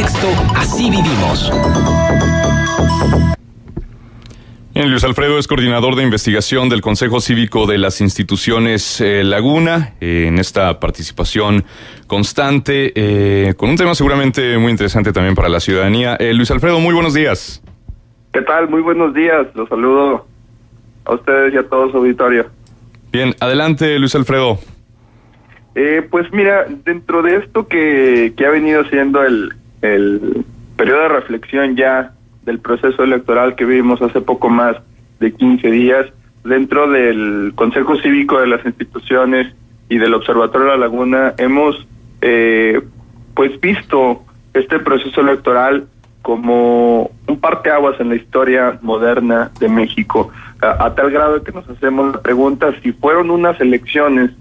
contexto, así vivimos. Bien, Luis Alfredo es coordinador de investigación del Consejo Cívico de las Instituciones Laguna, en esta participación constante, con un tema seguramente muy interesante también para la ciudadanía. Luis Alfredo, muy buenos días. ¿Qué tal? Muy buenos días. Los saludo a ustedes y a todo su auditorio. Bien, adelante, Luis Alfredo. Pues mira, dentro de esto que ha venido siendo el periodo de reflexión ya del proceso electoral que vivimos hace poco más de 15 días, dentro del Consejo Cívico de las Instituciones y del Observatorio de la Laguna, hemos pues visto este proceso electoral como un parteaguas en la historia moderna de México, a tal grado que nos hacemos la pregunta si fueron unas elecciones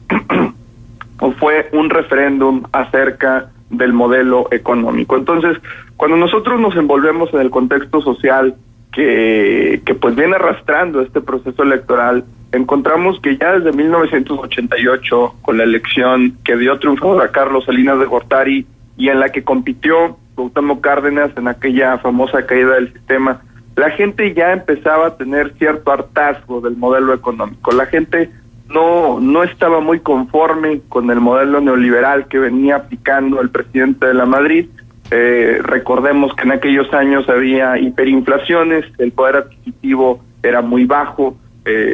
o fue un referéndum acerca del modelo económico. Entonces, cuando nosotros nos envolvemos en el contexto social que pues viene arrastrando este proceso electoral, encontramos que ya desde 1988, con la elección que dio triunfador a Carlos Salinas de Gortari y en la que compitió Cuauhtémoc Cárdenas en aquella famosa caída del sistema, la gente ya empezaba a tener cierto hartazgo del modelo económico. La gente no estaba muy conforme con el modelo neoliberal que venía aplicando el presidente de la Madrid. Recordemos que en aquellos años había hiperinflaciones, el poder adquisitivo era muy bajo,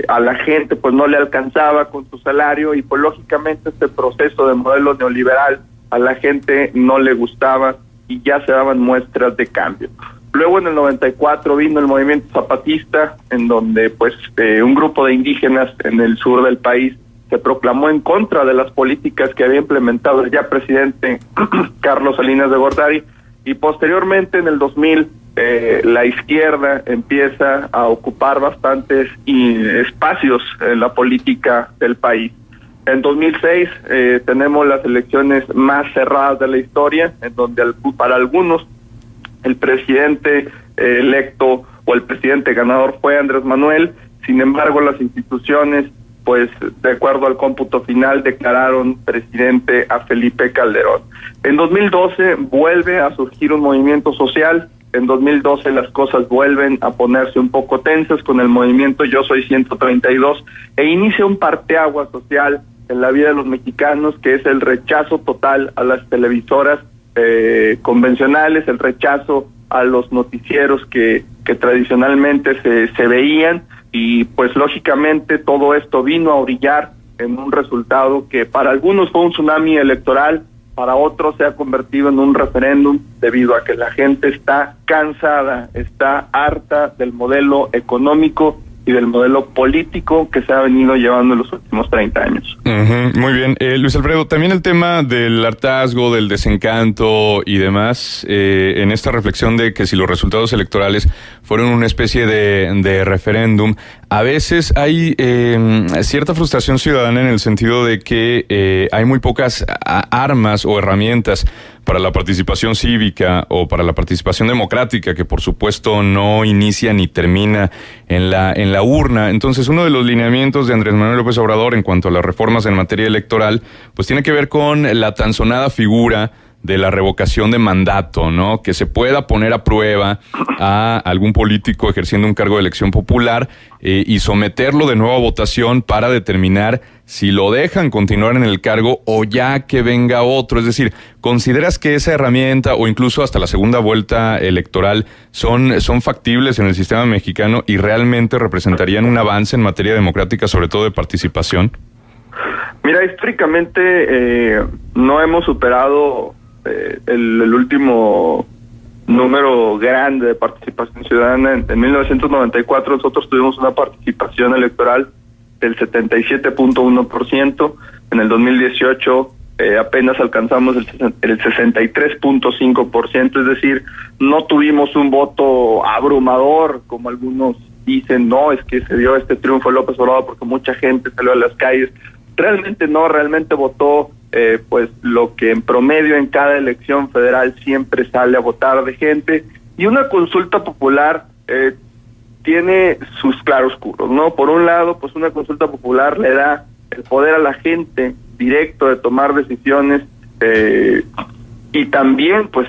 a la gente pues no le alcanzaba con su salario y pues lógicamente este proceso de modelo neoliberal a la gente no le gustaba y ya se daban muestras de cambio. Luego en el 94 vino el movimiento zapatista, en donde pues un grupo de indígenas en el sur del país se proclamó en contra de las políticas que había implementado el ya presidente Carlos Salinas de Gortari, y posteriormente en el 2000 la izquierda empieza a ocupar bastantes espacios en la política del país. En 2006 tenemos las elecciones más cerradas de la historia, en donde para algunos el presidente electo o el presidente ganador fue Andrés Manuel. Sin embargo, las instituciones, pues de acuerdo al cómputo final, declararon presidente a Felipe Calderón. En 2012 vuelve a surgir un movimiento social. En 2012 las cosas vuelven a ponerse un poco tensas con el movimiento Yo Soy 132 e inicia un parteaguas social en la vida de los mexicanos, que es el rechazo total a las televisoras convencionales, el rechazo a los noticieros que tradicionalmente se veían, y pues lógicamente todo esto vino a orillar en un resultado que para algunos fue un tsunami electoral, para otros se ha convertido en un referéndum, debido a que la gente está cansada, está harta del modelo económico y del modelo político que se ha venido llevando en los últimos 30 años. Muy bien. Luis Alfredo, también el tema del hartazgo, del desencanto y demás, en esta reflexión de que si los resultados electorales fueron una especie de referéndum, a veces hay cierta frustración ciudadana en el sentido de que hay muy pocas armas o herramientas para la participación cívica o para la participación democrática, que por supuesto no inicia ni termina en la urna. Entonces, uno de los lineamientos de Andrés Manuel López Obrador en cuanto a las reformas en materia electoral, pues tiene que ver con la tan sonada figura de la revocación de mandato, ¿no? Que se pueda poner a prueba a algún político ejerciendo un cargo de elección popular y someterlo de nuevo a votación para determinar si lo dejan continuar en el cargo o ya que venga otro. Es decir, ¿consideras que esa herramienta o incluso hasta la segunda vuelta electoral son factibles en el sistema mexicano y realmente representarían un avance en materia democrática, sobre todo de participación? Mira, históricamente no hemos superado el último número grande de participación ciudadana. En 1994 nosotros tuvimos una participación electoral del 77.1%, en el 2018 apenas alcanzamos el 63.5%, es decir, no tuvimos un voto abrumador, como algunos dicen, no, es que se dio este triunfo de López Obrador porque mucha gente salió a las calles. Realmente no, realmente votó pues lo que en promedio en cada elección federal siempre sale a votar de gente, y una consulta popular tiene sus claroscuros, ¿no? Por un lado, pues una consulta popular le da el poder a la gente directo de tomar decisiones y también pues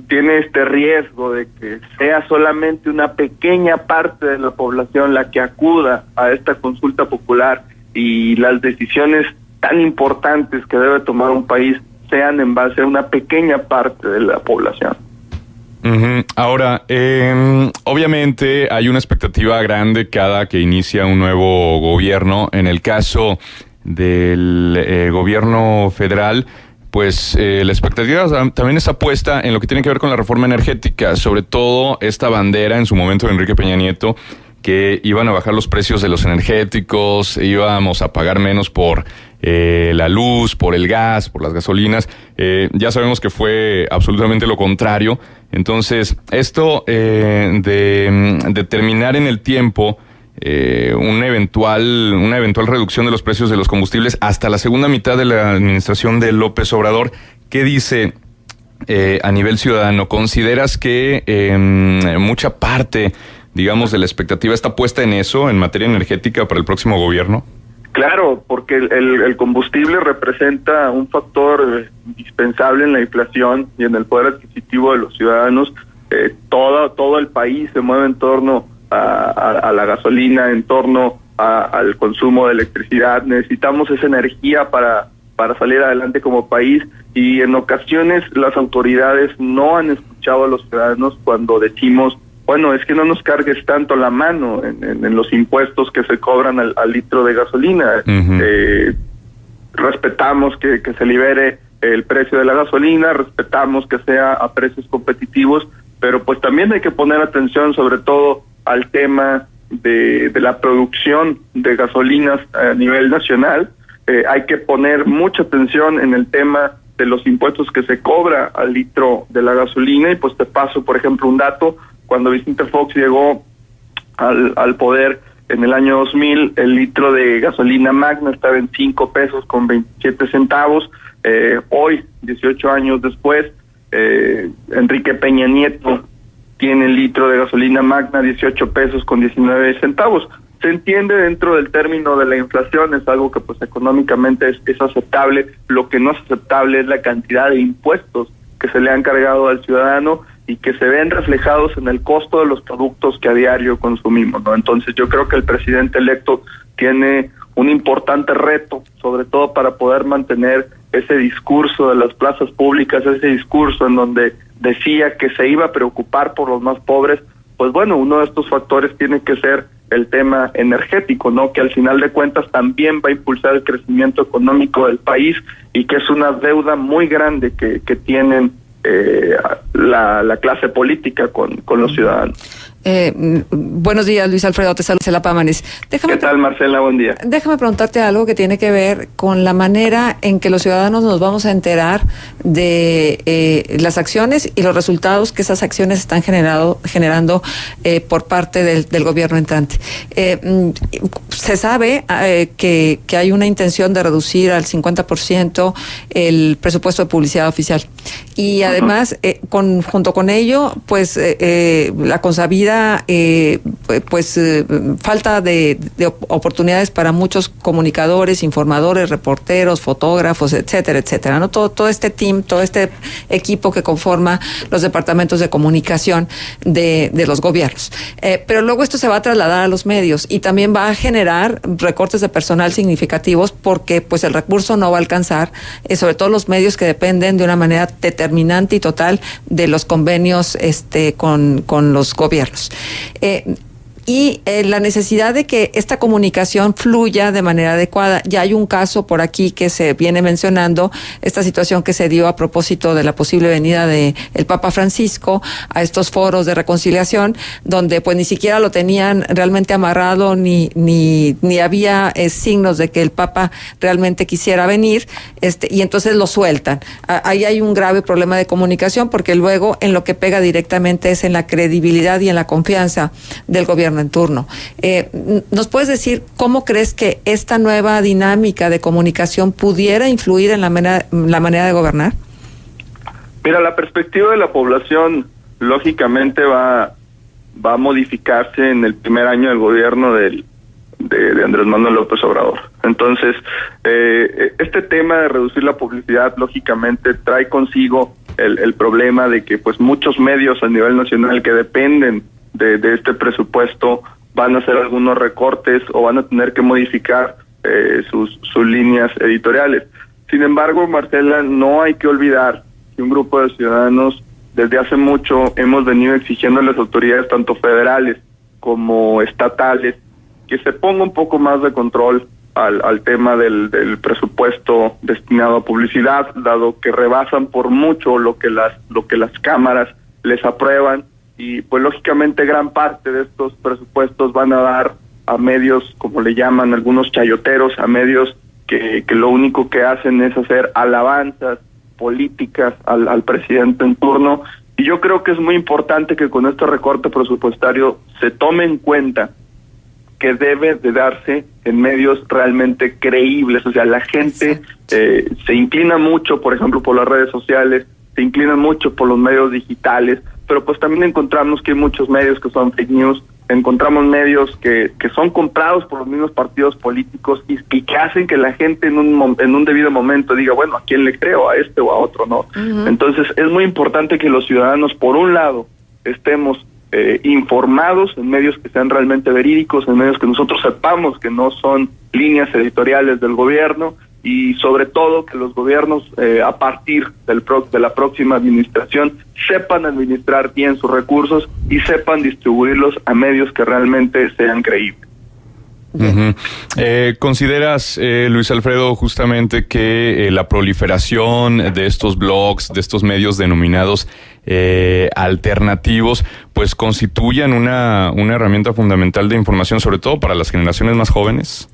tiene este riesgo de que sea solamente una pequeña parte de la población la que acuda a esta consulta popular y las decisiones tan importantes que debe tomar un país sean en base a una pequeña parte de la población. Ahora, obviamente hay una expectativa grande cada que inicia un nuevo gobierno. En el caso del gobierno federal, pues la expectativa también está puesta en lo que tiene que ver con la reforma energética, sobre todo esta bandera en su momento de Enrique Peña Nieto, que iban a bajar los precios de los energéticos, íbamos a pagar menos por la luz, por el gas, por las gasolinas. Ya sabemos que fue absolutamente lo contrario. Entonces, esto de terminar en el tiempo una eventual reducción de los precios de los combustibles hasta la segunda mitad de la administración de López Obrador, ¿qué dice a nivel ciudadano? ¿Consideras que mucha parte, digamos, de la expectativa está puesta en eso, en materia energética para el próximo gobierno? Claro, porque el combustible representa un factor indispensable en la inflación y en el poder adquisitivo de los ciudadanos. Todo el país se mueve en torno a la gasolina, en torno al consumo de electricidad. Necesitamos esa energía para salir adelante como país, y en ocasiones las autoridades no han escuchado a los ciudadanos cuando decimos, bueno, es que no nos cargues tanto la mano en los impuestos que se cobran al litro de gasolina. Respetamos que se libere el precio de la gasolina, respetamos que sea a precios competitivos, pero pues también hay que poner atención sobre todo al tema de la producción de gasolinas a nivel nacional. Hay que poner mucha atención en el tema de los impuestos que se cobra al litro de la gasolina, y pues te paso, por ejemplo, un dato. Cuando Vicente Fox llegó al poder en el año 2000, el litro de gasolina magna estaba en 5 pesos con 27 centavos. Hoy, 18 años después, Enrique Peña Nieto tiene el litro de gasolina magna 18 pesos con 19 centavos. Se entiende dentro del término de la inflación, es algo que pues económicamente es aceptable. Lo que no es aceptable es la cantidad de impuestos que se le han cargado al ciudadano y que se ven reflejados en el costo de los productos que a diario consumimos, ¿no? Entonces yo creo que el presidente electo tiene un importante reto, sobre todo para poder mantener ese discurso de las plazas públicas, ese discurso en donde decía que se iba a preocupar por los más pobres. Pues bueno, uno de estos factores tiene que ser el tema energético, ¿no? Que al final de cuentas también va a impulsar el crecimiento económico del país, y que es una deuda muy grande que tienen la clase política con los ciudadanos. Buenos días, Luis Alfredo, te saluda Marcela Pámanes. ¿Qué tal, Marcela? Buen día. Déjame preguntarte algo que tiene que ver con la manera en que los ciudadanos nos vamos a enterar de las acciones y los resultados que esas acciones están generando por parte del gobierno entrante. Se sabe que hay una intención de reducir al 50% el presupuesto de publicidad oficial, y además junto con ello pues la consabida falta de oportunidades para muchos comunicadores, informadores, reporteros, fotógrafos, etcétera, etcétera, ¿no? Todo este team, todo este equipo que conforma los departamentos de comunicación de los gobiernos. Pero luego esto se va a trasladar a los medios y también va a generar recortes de personal significativos, porque pues el recurso no va a alcanzar, sobre todo los medios que dependen de una manera determinante y total de los convenios con los gobiernos. Y la necesidad de que esta comunicación fluya de manera adecuada. Ya hay un caso por aquí que se viene mencionando, esta situación que se dio a propósito de la posible venida de el Papa Francisco a estos foros de reconciliación, donde pues ni siquiera lo tenían realmente amarrado, ni había signos de que el Papa realmente quisiera venir, y entonces lo sueltan. Ahí hay un grave problema de comunicación, porque luego en lo que pega directamente es en la credibilidad y en la confianza del gobierno en turno. ¿Nos puedes decir cómo crees que esta nueva dinámica de comunicación pudiera influir en la manera de gobernar? Mira, la perspectiva de la población lógicamente va a modificarse en el primer año del gobierno de Andrés Manuel López Obrador. Entonces, este tema de reducir la publicidad lógicamente trae consigo el problema de que pues muchos medios a nivel nacional que dependen de este presupuesto van a hacer algunos recortes o van a tener que modificar sus líneas editoriales. Sin embargo, Marcela, no hay que olvidar que un grupo de ciudadanos desde hace mucho hemos venido exigiendo a las autoridades tanto federales como estatales que se ponga un poco más de control al tema del presupuesto destinado a publicidad, dado que rebasan por mucho lo que las cámaras les aprueban, y pues lógicamente gran parte de estos presupuestos van a dar a medios, como le llaman algunos chayoteros, a medios que lo único que hacen es hacer alabanzas políticas al presidente en turno. Y yo creo que es muy importante que con este recorte presupuestario se tome en cuenta que debe de darse en medios realmente creíbles. O sea, la gente se inclina mucho, por ejemplo, por las redes sociales, se inclina mucho por los medios digitales, pero pues también encontramos que hay muchos medios que son fake news, encontramos medios que son comprados por los mismos partidos políticos y que hacen que la gente en un debido momento diga, bueno, ¿a quién le creo? ¿A este o a otro? No. Uh-huh. Entonces es muy importante que los ciudadanos, por un lado, estemos informados en medios que sean realmente verídicos, en medios que nosotros sepamos que no son líneas editoriales del gobierno, y sobre todo que los gobiernos a partir de la próxima administración sepan administrar bien sus recursos y sepan distribuirlos a medios que realmente sean creíbles. Uh-huh. ¿Consideras, Luis Alfredo, justamente que la proliferación de estos blogs, de estos medios denominados alternativos, pues constituyan una herramienta fundamental de información, sobre todo para las generaciones más jóvenes?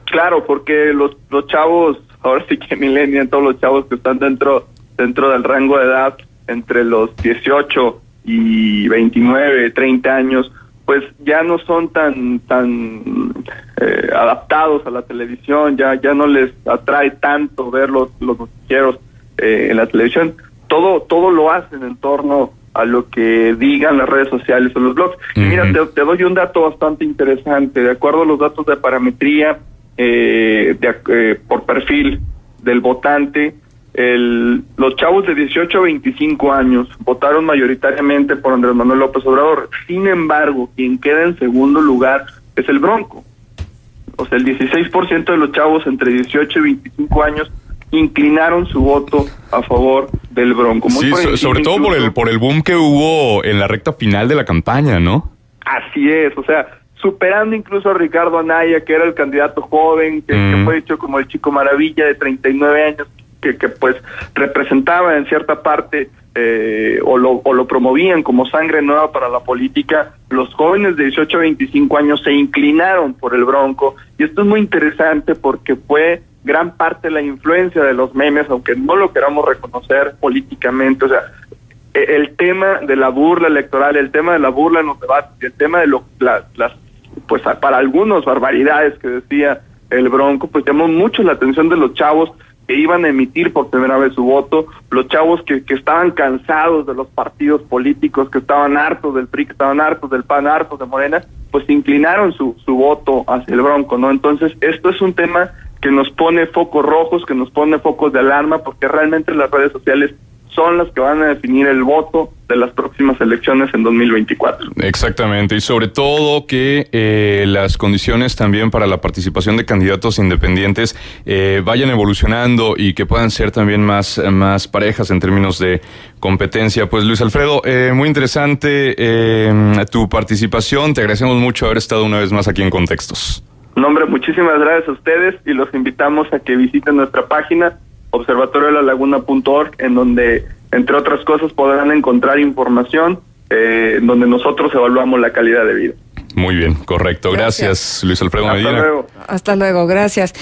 Claro, porque los chavos, ahora sí que millennials, todos los chavos que están dentro del rango de edad, entre los 18 y 29, 30 años, pues ya no son tan adaptados a la televisión, ya no les atrae tanto ver los noticieros en la televisión. Todo lo hacen en torno a lo que digan las redes sociales o los blogs. Uh-huh. Y mira, te doy un dato bastante interesante. De acuerdo a los datos de parametría por perfil del votante, los chavos de 18 a 25 años votaron mayoritariamente por Andrés Manuel López Obrador. Sin embargo, quien queda en segundo lugar es el Bronco. O sea, el 16% de los chavos entre 18 y 25 años inclinaron su voto a favor del Bronco. Muy sí, sobre todo por el boom que hubo en la recta final de la campaña, ¿no? Así es, o sea, superando incluso a Ricardo Anaya, que era el candidato joven, que fue hecho como el chico maravilla de 39 años, que pues representaba en cierta parte o lo promovían como sangre nueva para la política. Los jóvenes de 18 a 25 años se inclinaron por el Bronco, y esto es muy interesante porque fue gran parte de la influencia de los memes, aunque no lo queramos reconocer políticamente. O sea, el tema de la burla electoral, el tema de la burla en los debates, el tema de las pues para algunos barbaridades que decía el Bronco, pues llamó mucho la atención de los chavos que iban a emitir por primera vez su voto, los chavos que estaban cansados de los partidos políticos, que estaban hartos del PRI, que estaban hartos del PAN, hartos de Morena, pues inclinaron su voto hacia el Bronco, ¿no? Entonces, esto es un tema que nos pone focos rojos, que nos pone focos de alarma, porque realmente las redes sociales son las que van a definir el voto de las próximas elecciones en 2024. Exactamente, y sobre todo que las condiciones también para la participación de candidatos independientes vayan evolucionando y que puedan ser también más parejas en términos de competencia. Pues Luis Alfredo, muy interesante tu participación, te agradecemos mucho haber estado una vez más aquí en Contextos. No, hombre, muchísimas gracias a ustedes y los invitamos a que visiten nuestra página observatoriodelalaguna.org, en donde, entre otras cosas, podrán encontrar información donde nosotros evaluamos la calidad de vida. Muy bien, correcto. Gracias Luis Alfredo Medina. Hasta luego, gracias.